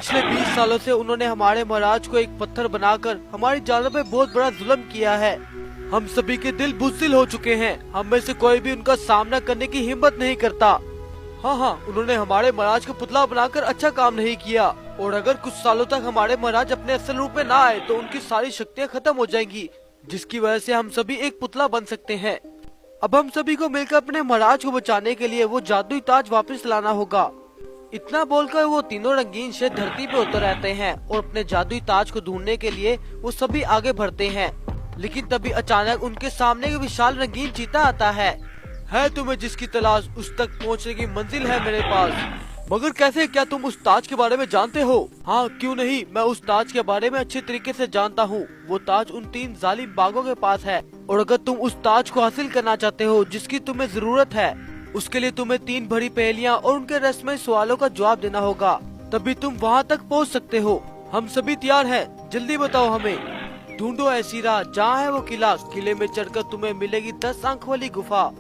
पिछले 20 सालों से उन्होंने हमारे महाराज को एक पत्थर बनाकर हमारी जानों पे बहुत बड़ा जुल्म किया है। हम सभी के दिल बुज़दिल हो चुके हैं। हम में से कोई भी उनका सामना करने की हिम्मत नहीं करता। हाँ, उन्होंने हमारे महाराज को पुतला बनाकर अच्छा काम नहीं किया, और अगर कुछ सालों तक हमारे महाराज अपने असल रूप में ना आए तो उनकी सारी शक्तियाँ खत्म हो जाएंगी, जिसकी वजह से हम सभी एक पुतला बन सकते हैं। अब हम सभी को मिलकर अपने महाराज को बचाने के लिए वो जादुई ताज वापस लाना होगा। इतना बोलकर वो तीनों रंगीन शेर धरती पे उतर आते हैं और अपने जादुई ताज को ढूंढने के लिए वो सभी आगे बढ़ते हैं। लेकिन तभी अचानक उनके सामने एक विशाल रंगीन चीता आता है तुम्हें जिसकी तलाश उस तक पहुंचने की मंजिल है मेरे पास। मगर कैसे? क्या तुम उस ताज के बारे में जानते हो? हाँ, क्यों नहीं, मैं उस ताज के बारे में अच्छे तरीके से जानता हूँ। वो ताज उन 3 जालिम बाघों के पास है, और अगर तुम उस ताज को हासिल करना चाहते हो जिसकी तुम्हें जरूरत है, उसके लिए तुम्हें 3 बड़ी पहेलियाँ और उनके रहस्यमय सवालों का जवाब देना होगा, तभी तुम वहाँ तक पहुँच सकते हो। हम सभी तैयार हैं, जल्दी बताओ हमें। ढूंढो ऐसी राह जहाँ है वो किला। किले में चढ़कर तुम्हें मिलेगी 10 आंख वाली गुफा,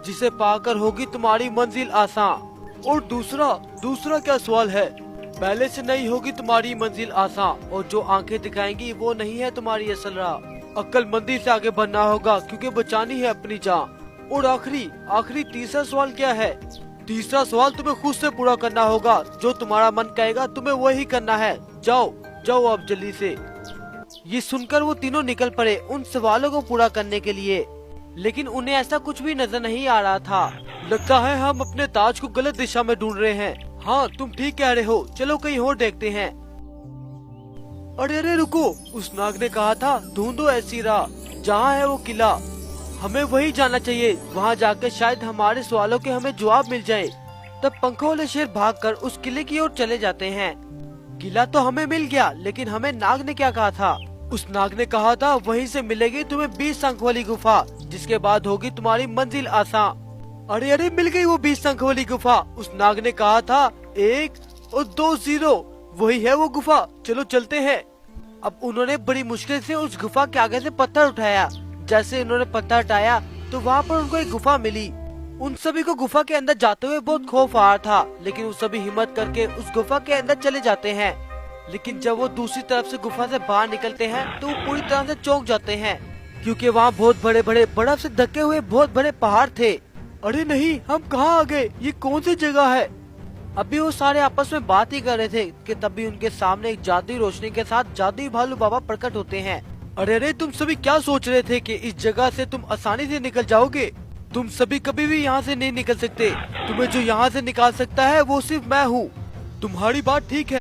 जिसे पाकर होगी तुम्हारी मंजिल आसान। और दूसरा क्या सवाल है? पहले से नहीं होगी तुम्हारी मंजिल आसान, और जो आंखें दिखाएंगी वो नहीं है तुम्हारी असल राह। अक्लमंदी से आगे बढ़ना होगा, क्योंकि बचानी है अपनी जान। और आखिरी तीसरा सवाल क्या है? तीसरा सवाल तुम्हें खुद से पूरा करना होगा। जो तुम्हारा मन कहेगा तुम्हें वही करना है। जाओ अब जल्दी से। ये सुनकर वो तीनों निकल पड़े उन सवालों को पूरा करने के लिए, लेकिन उन्हें ऐसा कुछ भी नजर नहीं आ रहा था। लगता है हम अपने ताज को गलत दिशा में ढूंढ रहे हैं। हाँ, तुम ठीक कह रहे हो, चलो कहीं और देखते हैं। अरे रुको, उस नाग ने कहा था ढूंढो ऐसी राह जहाँ है वो किला। हमें वही जाना चाहिए। वहाँ जाकर शायद हमारे सवालों के हमें जवाब मिल जाए। तब पंखों वाले शेर भागकर उस किले की ओर चले जाते हैं। किला तो हमें मिल गया, लेकिन हमें नाग ने क्या कहा था? उस नाग ने कहा था वहीं से मिलेगी तुम्हें 20 आंख वाली गुफा, जिसके बाद होगी तुम्हारी मंजिल आसान। अरे मिल गई वो 20 आंख वाली गुफा। उस नाग ने कहा था 1 और 2 0, वही है वो गुफा, चलो चलते हैं। अब उन्होंने बड़ी मुश्किल से उस गुफा के आगे से पत्थर उठाया। जैसे उन्होंने पत्थर उठाया तो वहाँ पर उनको एक गुफा मिली। उन सभी को गुफा के अंदर जाते हुए बहुत खौफ आ रहा था, लेकिन वो सभी हिम्मत करके उस गुफा के अंदर चले जाते हैं। लेकिन जब वो दूसरी तरफ से गुफा से बाहर निकलते हैं तो वो पूरी तरह से चौंक जाते हैं, क्योंकि वहाँ बहुत बड़े बड़े बर्फ से ढके हुए बहुत बड़े पहाड़ थे। अरे नहीं, हम कहाँ आ गए? ये कौन सी जगह है? अभी वो सारे आपस में बात ही कर रहे थे कि तभी उनके सामने एक जादुई रोशनी के साथ जादुई भालू बाबा प्रकट होते हैं। अरे तुम सभी क्या सोच रहे थे कि इस जगह से तुम आसानी से निकल जाओगे? तुम सभी कभी भी यहाँ से नहीं निकल सकते। तुम्हें जो यहाँ से निकाल सकता है वो सिर्फ मैं हूँ। तुम्हारी बात ठीक है।